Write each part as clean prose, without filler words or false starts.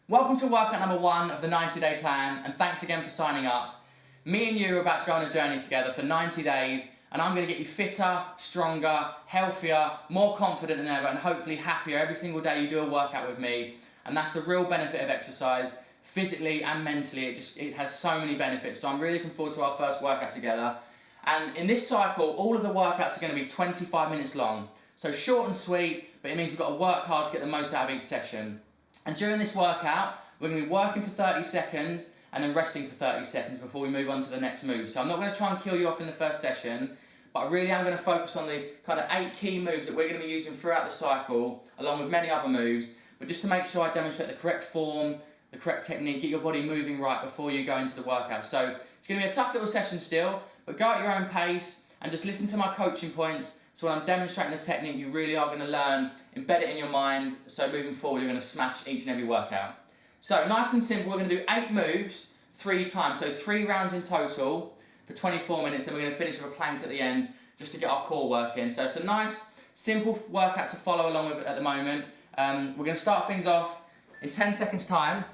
Welcome to workout number 1 of the 90-day plan, and thanks again for signing up. Me and you are about to go on a journey together for 90 days, and I'm going to get you fitter, stronger, healthier, more confident than ever, and hopefully happier every single day you do a workout with me. And that's the real benefit of exercise, physically and mentally. It has so many benefits. So I'm really looking forward to our first workout together. And in this cycle, all of the workouts are going to be 25 minutes long. So short and sweet, but it means we've got to work hard to get the most out of each session. And during this workout, we're going to be working for 30 seconds and then resting for 30 seconds before we move on to the next move. So I'm not going to try and kill you off in the first session, but I really am going to focus on the kind of 8 key moves that we're going to be using throughout the cycle, along with many other moves, but just to make sure I demonstrate the correct form, the correct technique, get your body moving right before you go into the workout. So it's going to be a tough little session still, but go at your own pace and just listen to my coaching points. So when I'm demonstrating the technique, you really are going to learn, embed it in your mind, so moving forward you're going to smash each and every workout. So nice and simple, we're going to do 8 moves 3 times, so 3 rounds in total for 24 minutes, then we're going to finish with a plank at the end just to get our core work in. So it's a nice, simple workout to follow along with at the moment. We're going to start things off in 10 seconds time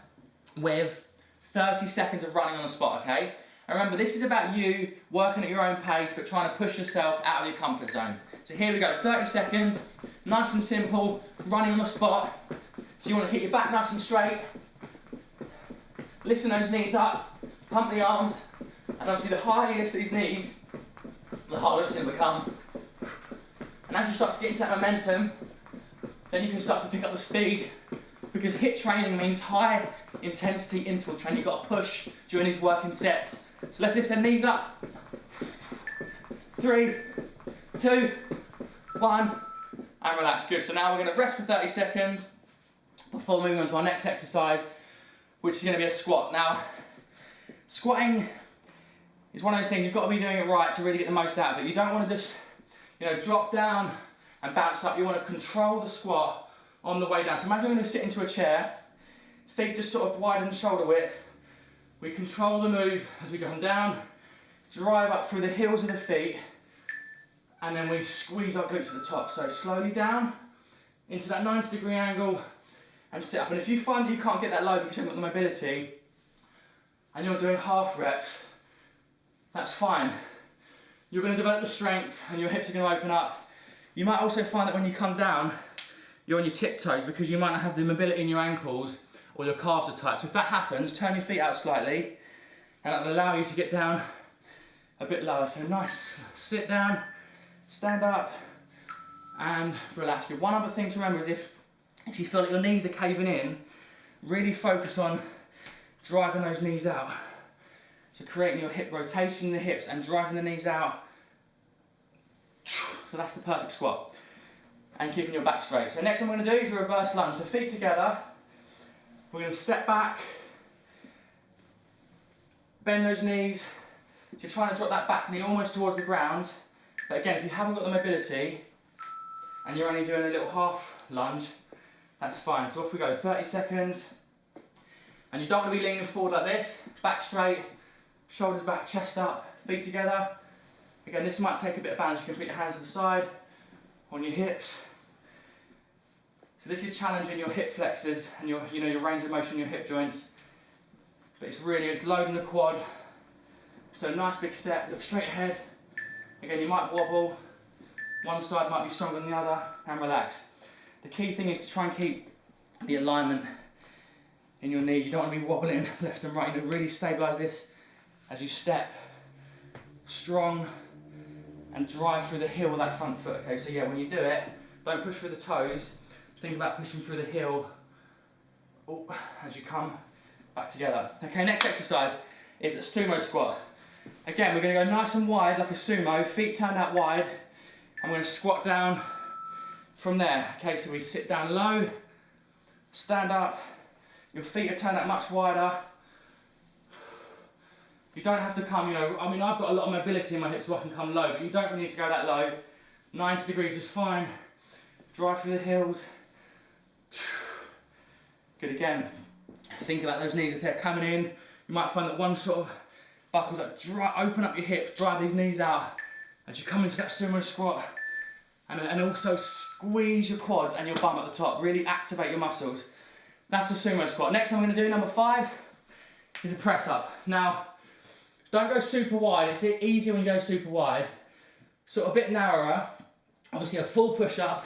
with 30 seconds of running on the spot, okay? And remember, this is about you working at your own pace but trying to push yourself out of your comfort zone. So here we go, 30 seconds, nice and simple, running on the spot. So you want to keep your back nice and straight, lifting those knees up, pump the arms, and obviously the higher you lift these knees, the harder it's going to become. And as you start to get into that momentum, then you can start to pick up the speed, because HIIT training means high intensity interval training. You've got to push during these working sets. So let's lift the knees up. 3, 2, 1, and relax. Good. So now we're going to rest for 30 seconds before moving on to our next exercise, which is going to be a squat. Now, squatting is one of those things you've got to be doing it right to really get the most out of it. You don't want to just, drop down and bounce up. You want to control the squat on the way down. So imagine you're going to sit into a chair, feet just sort of widen shoulder width. We control the move as we come down, drive up through the heels of the feet, and then we squeeze our glutes to the top. So slowly down into that 90-degree angle and sit up. And if you find that you can't get that low because you haven't got the mobility and you're doing half reps, that's fine. You're going to develop the strength and your hips are going to open up. You might also find that when you come down, you're on your tiptoes because you might not have the mobility in your ankles or your calves are tight. So if that happens, turn your feet out slightly and that will allow you to get down a bit lower. So nice, sit down, stand up and relax. Good. One other thing to remember is if you feel like your knees are caving in, really focus on driving those knees out. So creating your hip rotation in the hips and driving the knees out. So that's the perfect squat. And keeping your back straight. So next thing I'm going to do is a reverse lunge. So feet together. We're going to step back, bend those knees. So you're trying to drop that back knee almost towards the ground. But again, if you haven't got the mobility and you're only doing a little half lunge, that's fine. So off we go, 30 seconds. And you don't want to be leaning forward like this. Back straight, shoulders back, chest up, feet together. Again, this might take a bit of balance. You can put your hands to the side, on your hips. So this is challenging your hip flexors and your range of motion in your hip joints. But it's loading the quad. So nice big step, look straight ahead. Again, you might wobble. One side might be stronger than the other, and relax. The key thing is to try and keep the alignment in your knee. You don't want to be wobbling left and right. You really stabilise this as you step strong and drive through the heel with that front foot. Okay, so yeah, when you do it, don't push through the toes. Think about pushing through the heel as you come back together. Okay, next exercise is a sumo squat. Again, we're going to go nice and wide like a sumo, feet turned out wide. I'm going to squat down from there. Okay, so we sit down low, stand up, your feet are turned out much wider. You don't have to come, I've got a lot of mobility in my hips so I can come low, but you don't need to go that low. 90 degrees is fine. Drive through the heels. Good, again. Think about those knees if they're coming in. You might find that one sort of buckles up. Open up your hips, drive these knees out as you come into that sumo squat. And also squeeze your quads and your bum at the top. Really activate your muscles. That's the sumo squat. Next I'm going to do, number 5, is a press up. Now, don't go super wide. It's easier when you go super wide. Sort of a bit narrower. Obviously a full push up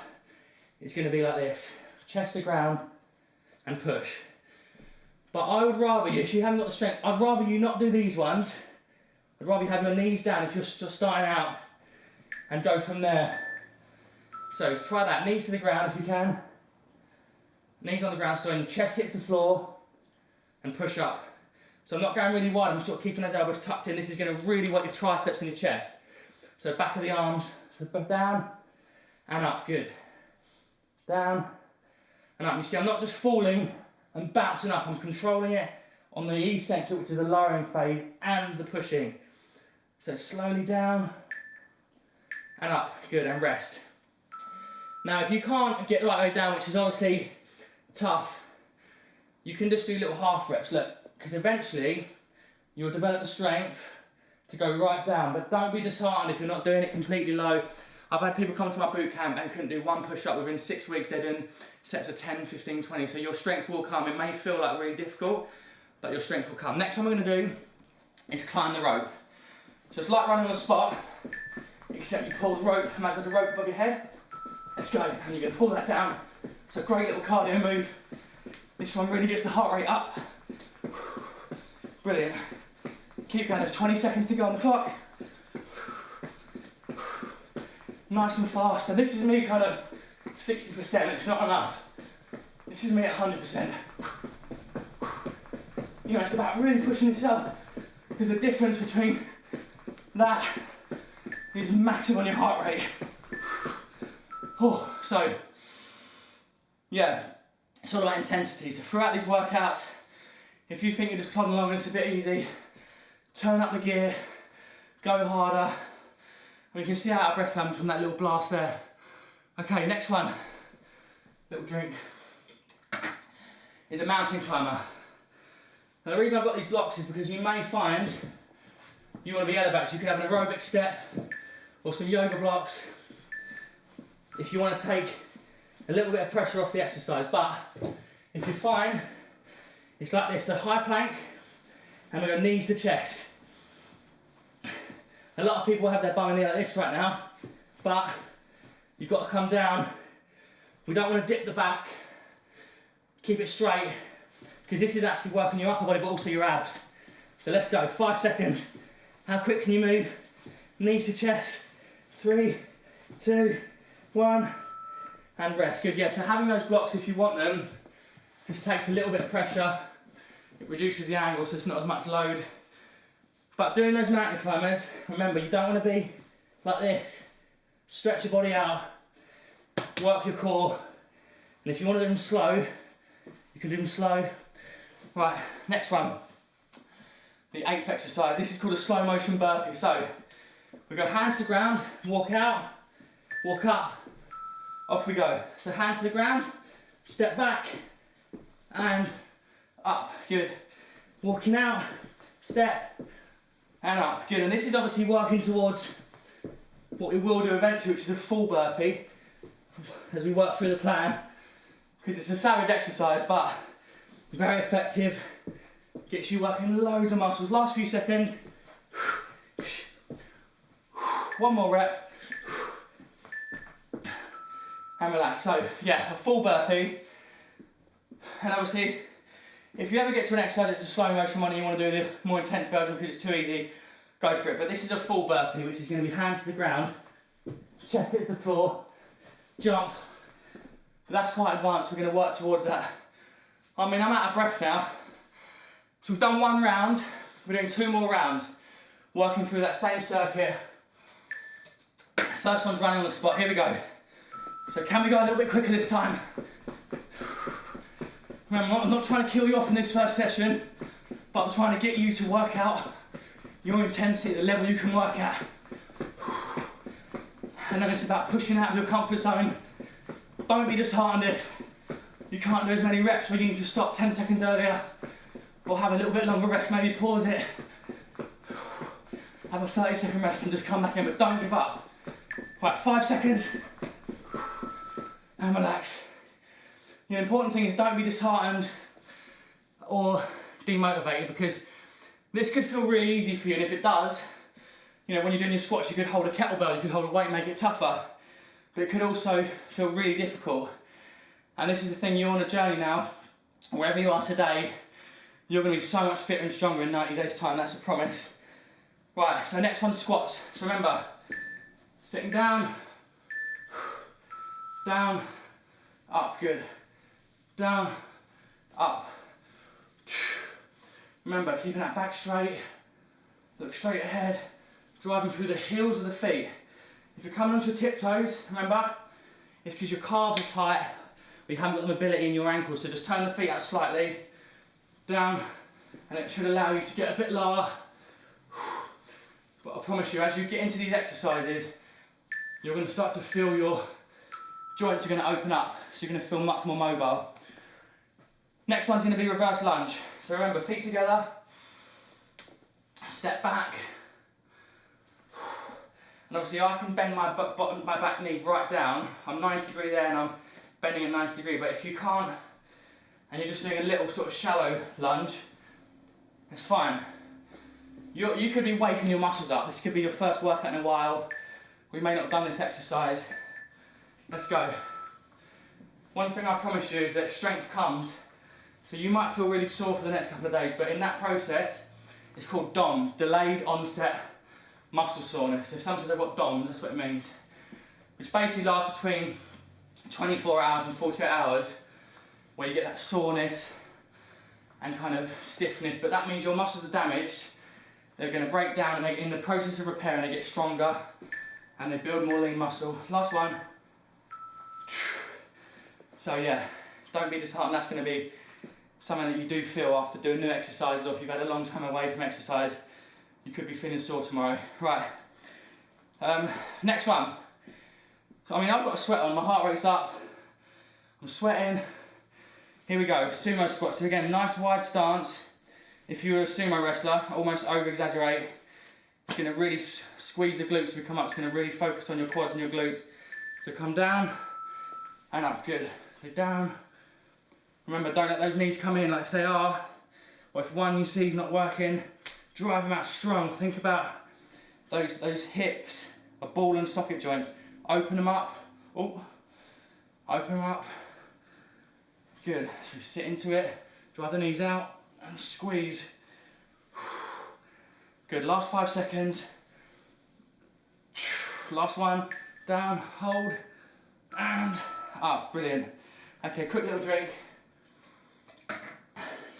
is going to be like this. Chest to ground and push. But I would rather you, if you haven't got the strength, I'd rather you not do these ones. I'd rather you have your knees down if you're just starting out and go from there. So try that, knees to the ground if you can. Knees on the ground, so when your chest hits the floor and push up. So I'm not going really wide, I'm sort of keeping those elbows tucked in. This is going to really work your triceps and your chest. So back of the arms, so down and up, good. Down and up. You see, I'm not just falling and bouncing up, I'm controlling it on the eccentric, which is the lowering phase, and the pushing. So slowly down and up, good, and rest. Now, if you can't get right way down, which is obviously tough, you can just do little half reps, look, because eventually you'll develop the strength to go right down, but don't be disheartened if you're not doing it completely low. I've had people come to my boot camp and couldn't do one push-up. Within 6 weeks they're doing sets of 10, 15, 20, so your strength will come. It may feel like really difficult, but your strength will come. Next one we're going to do is climb the rope. So it's like running on the spot, except you pull the rope, imagine there's a rope above your head. Let's go, and you're going to pull that down. It's a great little cardio move. This one really gets the heart rate up. Brilliant. Keep going, there's 20 seconds to go on the clock. Nice and fast. And this is me kind of 60%, it's not enough. This is me at 100%. You know, it's about really pushing yourself, because the difference between that is massive on your heart rate. Oh, so, yeah, it's all about intensity. So throughout these workouts, if you think you're just plodding along and it's a bit easy, turn up the gear, go harder. And you can see out of breath from that little blast there. Okay, next one, little drink, is a mountain climber. Now the reason I've got these blocks is because you may find you want to be elevated. You could have an aerobic step or some yoga blocks if you want to take a little bit of pressure off the exercise. But if you're fine, it's like this, so high plank, and we go knees to chest. A lot of people have their bum in the air like this right now, but you've got to come down. We don't want to dip the back, keep it straight, because this is actually working your upper body but also your abs. So let's go, 5 seconds. How quick can you move? Knees to chest, 3, 2, 1, and rest. Good, yeah, so having those blocks, if you want them, just takes a little bit of pressure. It reduces the angle so it's not as much load. But doing those mountain climbers, remember, you don't want to be like this. Stretch your body out, work your core, and if you want to do them slow, you can do them slow. Right, next one, the 8th exercise. This is called a slow motion burpee. So we go hands to the ground, walk out, walk up, off we go. So hands to the ground, step back, and up, good. Walking out, step, and up, good. And this is obviously working towards what we will do eventually, which is a full burpee, as we work through the plan, because it's a savage exercise, but very effective, gets you working loads of muscles. Last few seconds, one more rep, and relax. So yeah, a full burpee, and obviously, if you ever get to an exercise that's a slow motion one and you want to do the more intense version because it's too easy, go for it. But this is a full burpee, which is going to be hands to the ground, chest hits the floor, jump. But that's quite advanced, we're going to work towards that. I mean, I'm out of breath now. So we've done 1 round, we're doing 2 more rounds, working through that same circuit. First one's running on the spot, here we go. So can we go a little bit quicker this time? Remember, I'm not trying to kill you off in this first session, but I'm trying to get you to work out your intensity, the level you can work at. And then it's about pushing out of your comfort zone. Don't be disheartened if you can't do as many reps where you need to stop 10 seconds earlier, or have a little bit longer rest, maybe pause it, have a 30-second rest and just come back in, but don't give up. Right, 5 seconds, and relax. The important thing is don't be disheartened or demotivated, because this could feel really easy for you, and if it does, you know, when you're doing your squats, you could hold a kettlebell, you could hold a weight, make it tougher, but it could also feel really difficult. And this is the thing, you're on a journey now. Wherever you are today, you're going to be so much fitter and stronger in 90 days time, that's a promise. Right, so next one's squats. So remember, sitting down, down, up, good. Down, up. Remember, keeping that back straight, look straight ahead, driving through the heels of the feet. If you're coming onto your tiptoes, remember, it's because your calves are tight, but you haven't got the mobility in your ankles, so just turn the feet out slightly, down, and it should allow you to get a bit lower. But I promise you, as you get into these exercises, you're going to start to feel your joints are going to open up, so you're going to feel much more mobile. Next one's going to be reverse lunge. So remember, feet together, step back, and obviously I can bend my back knee right down. I'm 90 degree there and I'm bending at 90 degree, but if you can't, and you're just doing a little sort of shallow lunge, it's fine. You could be waking your muscles up. This could be your first workout in a while. We may not have done this exercise. Let's go. One thing I promise you is that strength comes. So you might feel really sore for the next couple of days, but in that process, it's called DOMS, delayed onset muscle soreness. If someone says I've got DOMS, that's what it means. Which basically lasts between 24 hours and 48 hours, where you get that soreness and kind of stiffness, but that means your muscles are damaged. They're going to break down, and they, in the process of repair, and they get stronger, and they build more lean muscle. Last one. So yeah, don't be disheartened. That's going to be something that you do feel after doing new exercises, or if you've had a long time away from exercise, you could be feeling sore tomorrow. Right, next one. I mean, I've got a sweat on, my heart rate's up, I'm sweating. Here we go, sumo squats. So again, nice wide stance. If you're a sumo wrestler, almost over exaggerate. It's going to really squeeze the glutes as we come up. It's going to really focus on your quads and your glutes. So come down and up, good. So down. Remember, don't let those knees come in. Like if they are, or if one you see is not working, drive them out strong. Think about those hips, a ball and socket joints. Open them up. Oh, open them up. Good. So sit into it. Drive the knees out and squeeze. Good. Last 5 seconds. Last one. Down. Hold. And up. Brilliant. Okay. Quick little drink.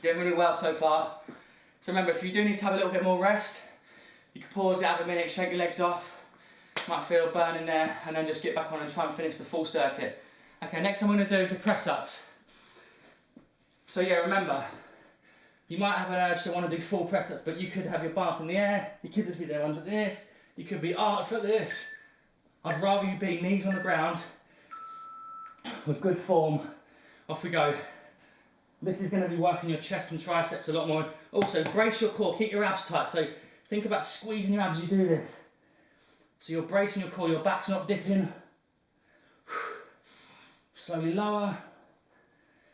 Doing really well so far. So remember, if you do need to have a little bit more rest, you can pause it, have a minute, shake your legs off. Might feel a burn in there, and then just get back on and try and finish the full circuit. Okay, next one I'm going to do is the press-ups. So yeah, remember, you might have an urge to want to do full press-ups, but you could have your bar up in the air, you could just be there under this, you could be arched like this. I'd rather you be knees on the ground, with good form. Off we go. This is going to be working your chest and triceps a lot more. Also, brace your core, keep your abs tight. So think about squeezing your abs as you do this. So you're bracing your core, your back's not dipping. Slowly lower.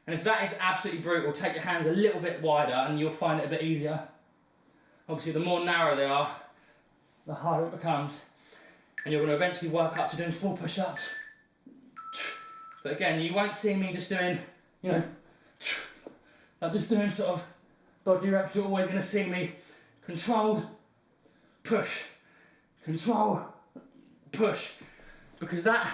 And if that is absolutely brutal, take your hands a little bit wider and you'll find it a bit easier. Obviously, the more narrow they are, the harder it becomes. And you're going to eventually work up to doing full push-ups. But again, you won't see me just doing, you know, like just doing sort of dodgy reps. You're always going to see me controlled, push, control, push, because that's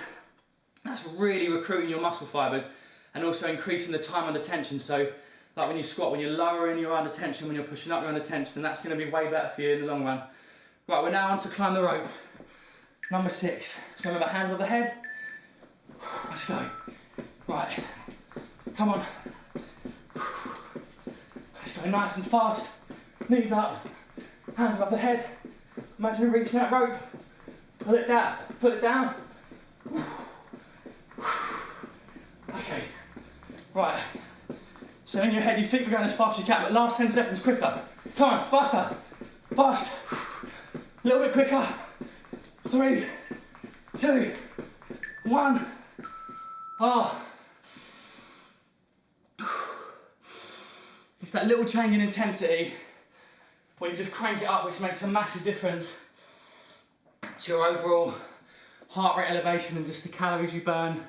really recruiting your muscle fibres and also increasing the time under tension. So like when you squat, when you're lowering, you're under tension, when you're pushing up, you're under tension, and that's going to be way better for you in the long run. Right, we're now on to climb the rope. Number 6. So remember, hands above the head. Let's go. Right, come on. Let's go nice and fast. Knees up, hands above the head. Imagine you're reaching that rope. Pull it down, pull it down. Okay, right. So in your head you think you're going as fast as you can, but last 10 seconds quicker. Come on, faster, fast. A little bit quicker. 3, 2, 1. Oh. It's that little change in intensity when you just crank it up, which makes a massive difference to your overall heart rate elevation and just the calories you burn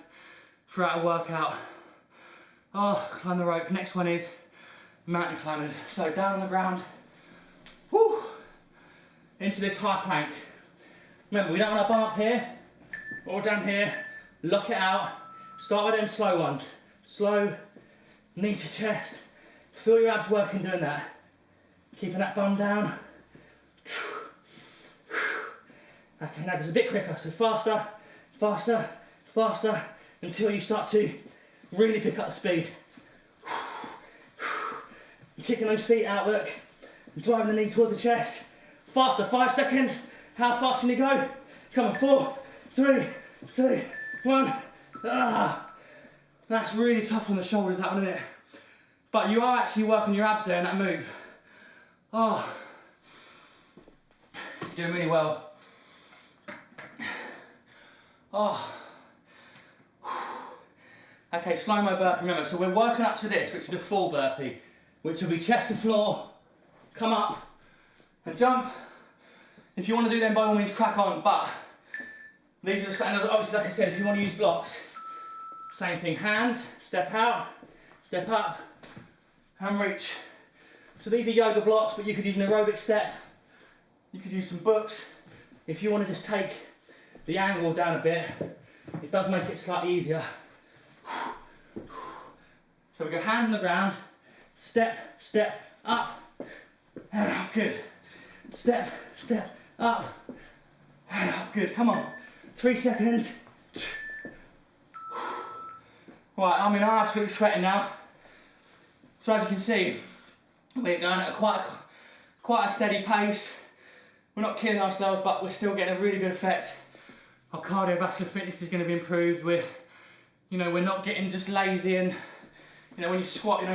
throughout a workout. Oh, climb the rope. Next one is mountain climbers. So down on the ground, whoo, into this high plank. Remember, we don't want to bum up here or down here. Lock it out. Start with them slow ones. Slow, knee to chest. Feel your abs working doing that. Keeping that bum down. Okay, now just a bit quicker. So faster, faster, faster, until you start to really pick up the speed. You're kicking those feet out, look. And driving the knee towards the chest. Faster, 5 seconds. How fast can you go? Come on, 4, 3, 2, 1. Ah, that's really tough on the shoulders, that one, isn't it? But you are actually working your abs there in that move. Oh, you're doing really well. Oh. Okay, slow-mo burpee, remember, so we're working up to this, which is a full burpee, which will be chest to floor, come up and jump. If you want to do them, by all means, crack on, but these are, and obviously, like I said, if you want to use blocks, same thing, hands, step out, step up, and reach. So these are yoga blocks, but you could use an aerobic step, you could use some books. If you want to just take the angle down a bit, it does make it slightly easier. So we go hands on the ground, step, step, up, and up, good. Step, step, up, and up, good. Come on, 3 seconds. Right, I mean, I'm absolutely sweating now. So as you can see, we're going at quite a steady pace. We're not killing ourselves, but we're still getting a really good effect. Our cardiovascular fitness is going to be improved. We're not getting just lazy, and when you squat,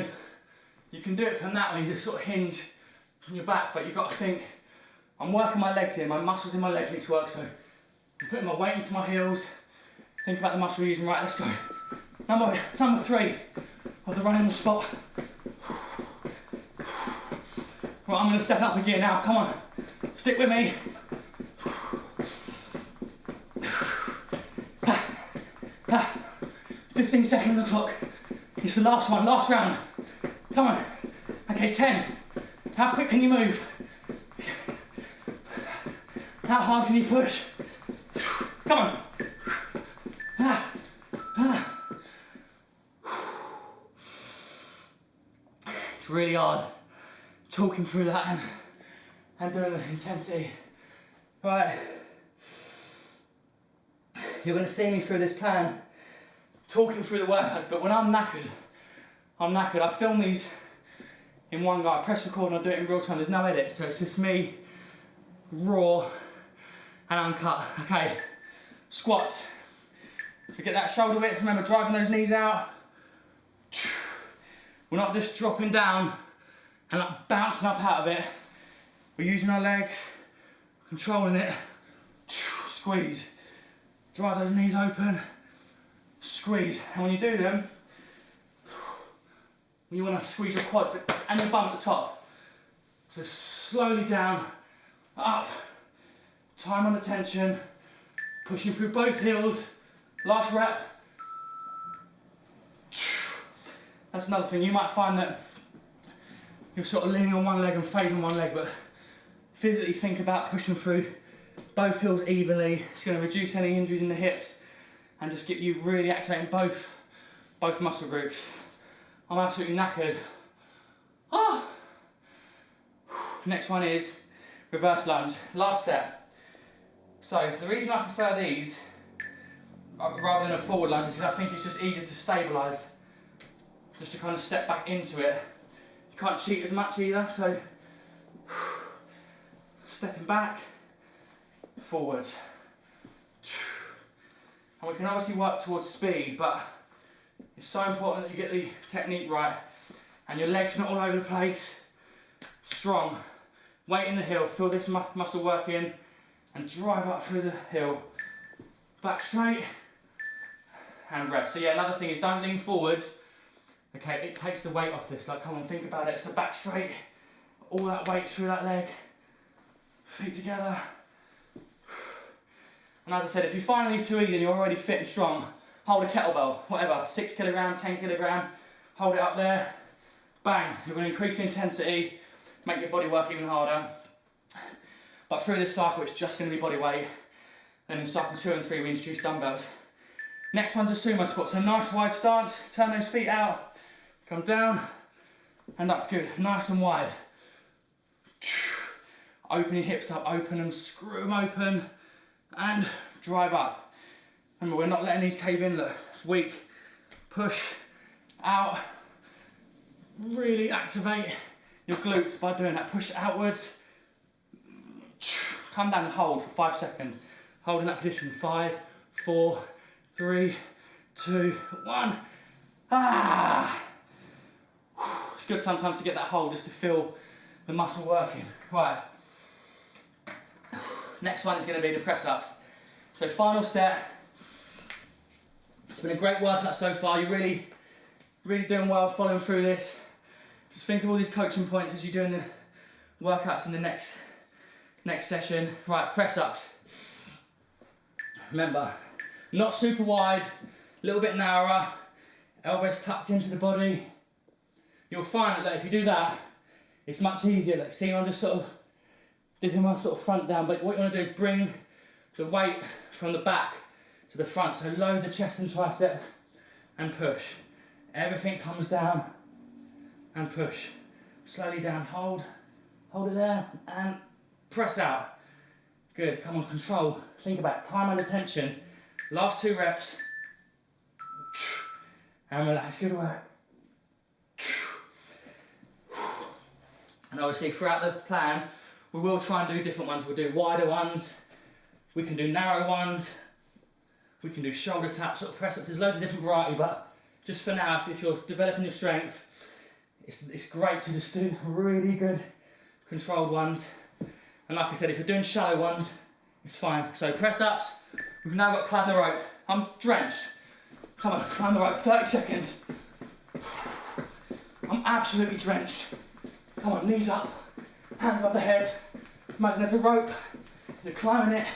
you can do it from that way. You just sort of hinge from your back, but you've got to think, I'm working my legs here, my muscles in my legs need to work, so I'm putting my weight into my heels. Think about the muscle you're using. Right, let's go. Number 3 of the run in the spot. Right, I'm going to step up again now, come on. Stick with me. 15 seconds on the clock. It's the last one, last round. Come on. Okay, 10. How quick can you move? How hard can you push? Come on. It's really hard talking through that and doing the intensity. Right. You're going to see me through this plan, talking through the workouts, but when I'm knackered. I film these in one go, I press record and I do it in real time, there's no edit, so it's just me, raw and uncut. Okay, squats. So get that shoulder width, remember driving those knees out. We're not just dropping down and like bouncing up out of it. We're using our legs, controlling it, squeeze. Drive those knees open, squeeze. And when you do them, you want to squeeze your quads and your bum at the top. So slowly down, up, time on attention, pushing through both heels. Last rep. That's another thing. You might find that you're sort of leaning on one leg and fading one leg, but physically think about pushing through both heels evenly. It's going to reduce any injuries in the hips and just get you really activating both muscle groups. I'm absolutely knackered. Oh. Next one is reverse lunge, last set. So the reason I prefer these rather than a forward lunge is because I think it's just easier to stabilise, just to kind of step back into it. You can't cheat as much either, so stepping back, forwards. And we can obviously work towards speed, but it's so important that you get the technique right and your legs not all over the place. Strong. Weight in the heel, feel this muscle work in and drive up through the heel. Back straight and rest. So yeah, another thing is don't lean forward Okay, it takes the weight off this. Like, come on, think about it. So back straight, all that weight through that leg, feet together. And as I said, if you find these too easy and you're already fit and strong, hold a kettlebell, whatever, 6 kilogram, 10 kilogram, hold it up there, bang. You're going to increase the intensity, make your body work even harder. But through this cycle, it's just going to be body weight. Then in cycle 2 and 3, we introduce dumbbells. Next one's a sumo squat. So nice wide stance, turn those feet out, come down and up, good, nice and wide. Open your hips up, open them, screw them open and drive up. Remember, we're not letting these cave in, look, it's weak. Push out, really activate your glutes by doing that. Push outwards, come down and hold for 5 seconds. Hold in that position, 5, 4, 3, 2, 1. Ah! It's good sometimes to get that hold just to feel the muscle working. Right. Next one is going to be the press ups. So final set. It's been a great workout so far. You're really doing well following through this. Just think of all these coaching points as you're doing the workouts in the next session. Right, press ups. Remember, not super wide, a little bit narrower, elbows tucked into the body. You'll find that if you do that, it's much easier. Like, see, I'm just sort of dipping my sort of front down, but what you want to do is bring the weight from the back to the front. So load the chest and tricep and push. Everything comes down and push. Slowly down, hold it there and press out. Good, come on, control. Think about time under tension. Last 2 reps. And relax, good work. And obviously throughout the plan, we will try and do different ones. We'll do wider ones, we can do narrow ones, we can do shoulder taps, sort of press ups. There's loads of different variety, but just for now, if you're developing your strength, it's great to just do really good controlled ones. And like I said, if you're doing shallow ones, it's fine. So press ups, we've now got to climb the rope. I'm drenched. Come on, climb the rope, 30 seconds. I'm absolutely drenched. Come on, knees up, hands above the head. Imagine there's a rope, you're climbing it.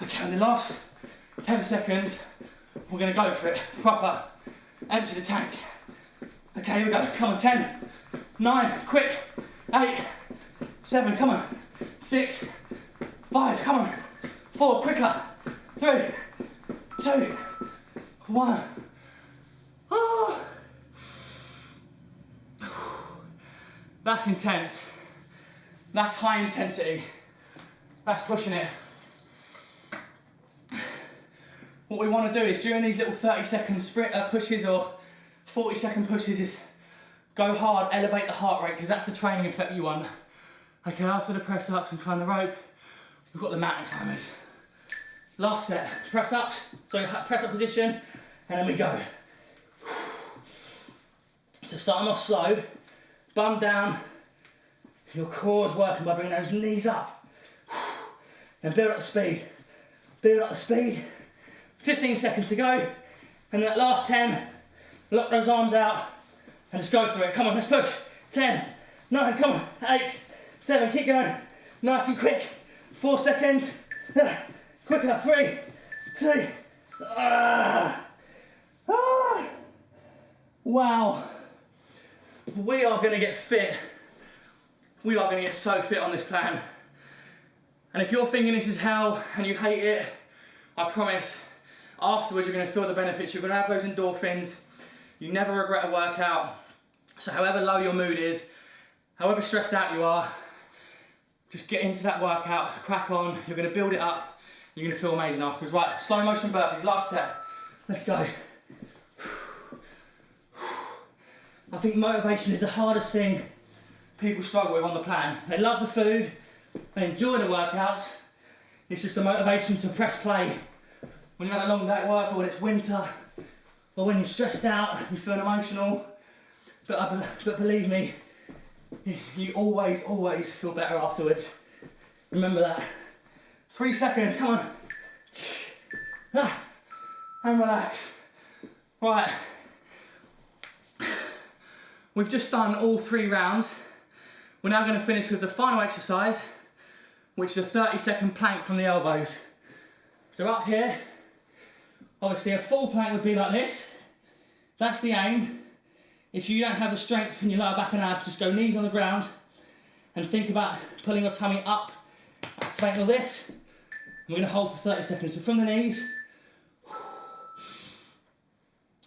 Okay, in the last 10 seconds, we're gonna go for it. Proper, empty the tank. Okay, here we go, come on, 10, 9, quick, 8, 7, come on, 6, 5, come on, 4, quicker, 3, 2, 1. Oh. That's intense. That's high intensity. That's pushing it. What we want to do is during these little 30-second sprint pushes or 40-second pushes is go hard, elevate the heart rate, because that's the training effect you want. Okay, after the press ups and climb the rope, we've got the mountain climbers. Last set, press ups, so press up position, and then we go. So starting off slow, bum down, your core's working by bringing those knees up. And build up the speed, build up the speed. 15 seconds to go, and then that last 10, lock those arms out, and just go through it. Come on, let's push. 10, 9, come on, 8, 7, keep going. Nice and quick. 4 seconds. Quicker, 3, 2, Wow. We are going to get fit. We are going to get so fit on this plan. And if you're thinking this is hell and you hate it, I promise, afterwards you're going to feel the benefits. You're going to have those endorphins. You never regret a workout. So however low your mood is, however stressed out you are, just get into that workout, crack on. You're going to build it up. You're going to feel amazing afterwards. Right, slow motion burpees, last set. Let's go. I think motivation is the hardest thing people struggle with on the plan. They love the food, they enjoy the workouts. It's just the motivation to press play when you're had a long day at work, or when it's winter, or when you're stressed out, you feel emotional. But believe me, you always feel better afterwards. Remember that. 3 seconds, come on. And relax. Right, we've just done all 3 rounds. We're now going to finish with the final exercise, which is a 30-second plank from the elbows. So up here, obviously a full plank would be like this. That's the aim. If you don't have the strength in your lower back and abs, just go knees on the ground and think about pulling your tummy up, activating all this. And we're going to hold for 30 seconds. So from the knees,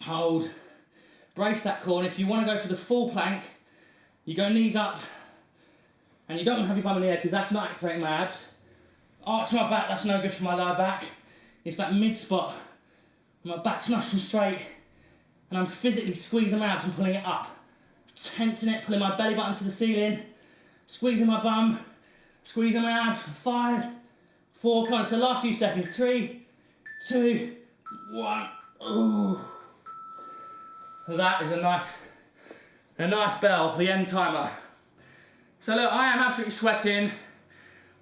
hold, brace that core. And if you want to go for the full plank, you go knees up, and you don't want to have your bum in the air because that's not activating my abs. Arch my back, that's no good for my lower back. It's that mid spot. My back's nice and straight, and I'm physically squeezing my abs and pulling it up. Tensing it, pulling my belly button to the ceiling, squeezing my bum, squeezing my abs for 5, 4, come on to the last few seconds. 3, 2, 1. Ooh. So that is a nice bell, the end timer. So look, I am absolutely sweating.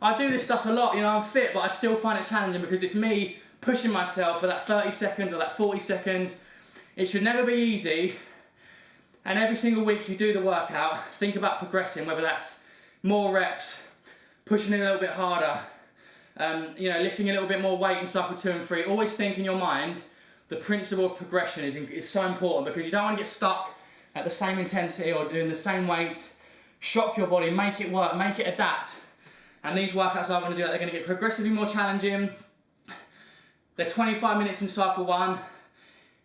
I do this stuff a lot, you know, I'm fit, but I still find it challenging because it's me pushing myself for that 30 seconds or that 40 seconds. It should never be easy. And every single week you do the workout, think about progressing, whether that's more reps, pushing it a little bit harder, you know, lifting a little bit more weight in cycle 2 and 3. Always think in your mind, the principle of progression is so important because you don't want to get stuck at the same intensity or doing the same weights. Shock your body, make it work, make it adapt. And these workouts are going to do that. They're going to get progressively more challenging. They're 25 minutes in cycle 1.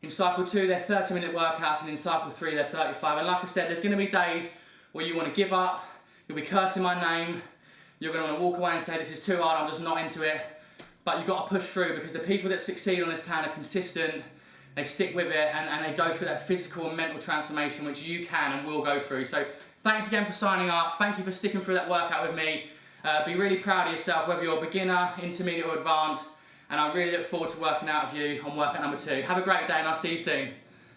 In cycle 2, they're 30-minute workouts, and in cycle 3, they're 35. And like I said, there's going to be days where you want to give up, you'll be cursing my name, you're going to want to walk away and say, this is too hard, I'm just not into it. But you've got to push through because the people that succeed on this plan are consistent, they stick with it, and they go through that physical and mental transformation, which you can and will go through. So thanks again for signing up. Thank you for sticking through that workout with me. Be really proud of yourself, whether you're a beginner, intermediate or advanced, and I really look forward to working out with you on workout number 2. Have a great day and I'll see you soon.